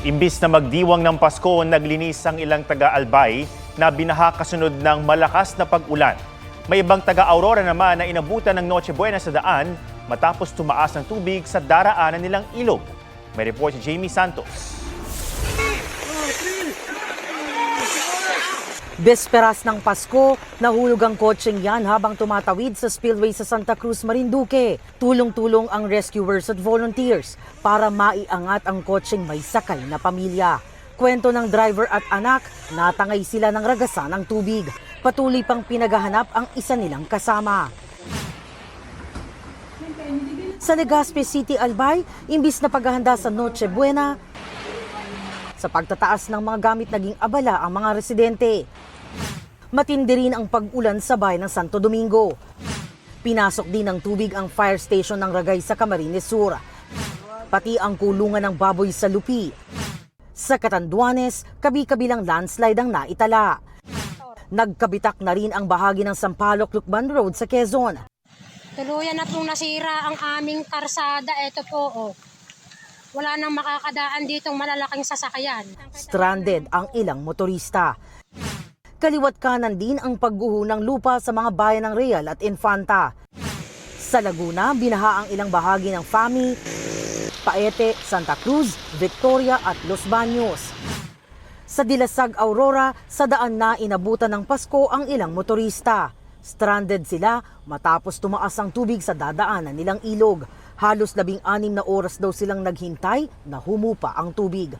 Imbis na magdiwang ng Pasko, naglinis ang ilang taga-Albay na binaha kasunod ng malakas na pag-ulan. May ibang taga-Aurora naman na inabutan ng Noche Buena sa daan matapos tumaas ng tubig sa daraanan nilang ilog. May report si Jamie Santos. Besperas ng Pasko, nahulog ang kotseng yan habang tumatawid sa spillway sa Santa Cruz, Marinduque. Tulong-tulong ang rescuers at volunteers para maiangat ang kotseng may sakay na pamilya. Kwento ng driver at anak, natangay sila ng ragasan ng tubig. Patuloy pang pinaghahanap ang isa nilang kasama. Sa Legazpi City, Albay, imbis na paghahanda sa Noche Buena, sa pagtataas ng mga gamit naging abala ang mga residente. Matindi rin ang pag-ulan sa bayan ng Santo Domingo. Pinasok din ng tubig ang fire station ng Ragay sa Camarines Sur. Pati ang kulungan ng baboy sa Lupi. Sa Catanduanes, kabi-kabilang landslide ang naitala. Nagkabitak na rin ang bahagi ng Sampaloc-Lucban Road sa Quezon. Tuluyan na pong nasira ang aming karsada. Ito po, oh. Wala nang makakadaan ditong malalaking sasakyan. Stranded ang ilang motorista. Kaliwat kanan din ang pagguho ng lupa sa mga bayan ng Real at Infanta. Sa Laguna, binaha ang ilang bahagi ng Fami, Paete, Santa Cruz, Victoria at Los Baños. Sa Dilasag, Aurora, sa daan na inabutan ng Pasko ang ilang motorista. Stranded sila matapos tumaas ang tubig sa dadaanan nilang ilog. Halos 16 na oras daw silang naghintay na humupa ang tubig.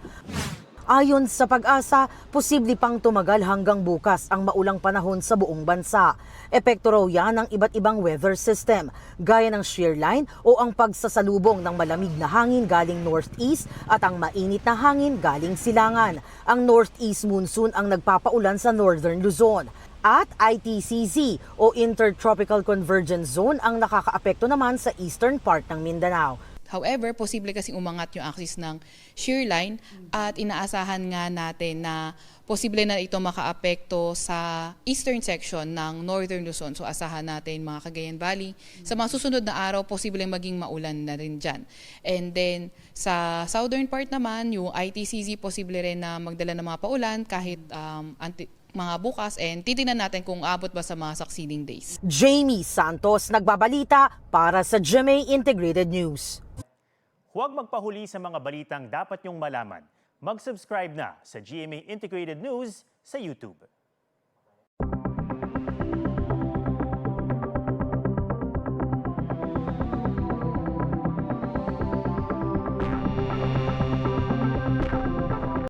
Ayon sa Pag-asa, posible pang tumagal hanggang bukas ang maulang panahon sa buong bansa. Epekto raw yan ng iba't ibang weather system, gaya ng shear line o ang pagsasalubong ng malamig na hangin galing northeast at ang mainit na hangin galing silangan. Ang northeast monsoon ang nagpapaulan sa northern Luzon. At ITCZ o Intertropical Convergence Zone ang nakakaapekto naman sa eastern part ng Mindanao. However, posible kasing umangat yung axis ng shear line at inaasahan nga natin na posible na ito makaapekto sa eastern section ng northern Luzon. So asahan natin mga Cagayan Valley. Sa mga susunod na araw, posible maging maulan na rin dyan. And then sa southern part naman, yung ITCZ posible rin na magdala ng mga paulan kahit mga bukas, and titingnan natin kung abot ba sa mga succeeding days. Jamie Santos nagbabalita para sa GMA Integrated News. Huwag magpahuli sa mga balitang dapat niyong malaman. Mag-subscribe na sa GMA Integrated News sa YouTube.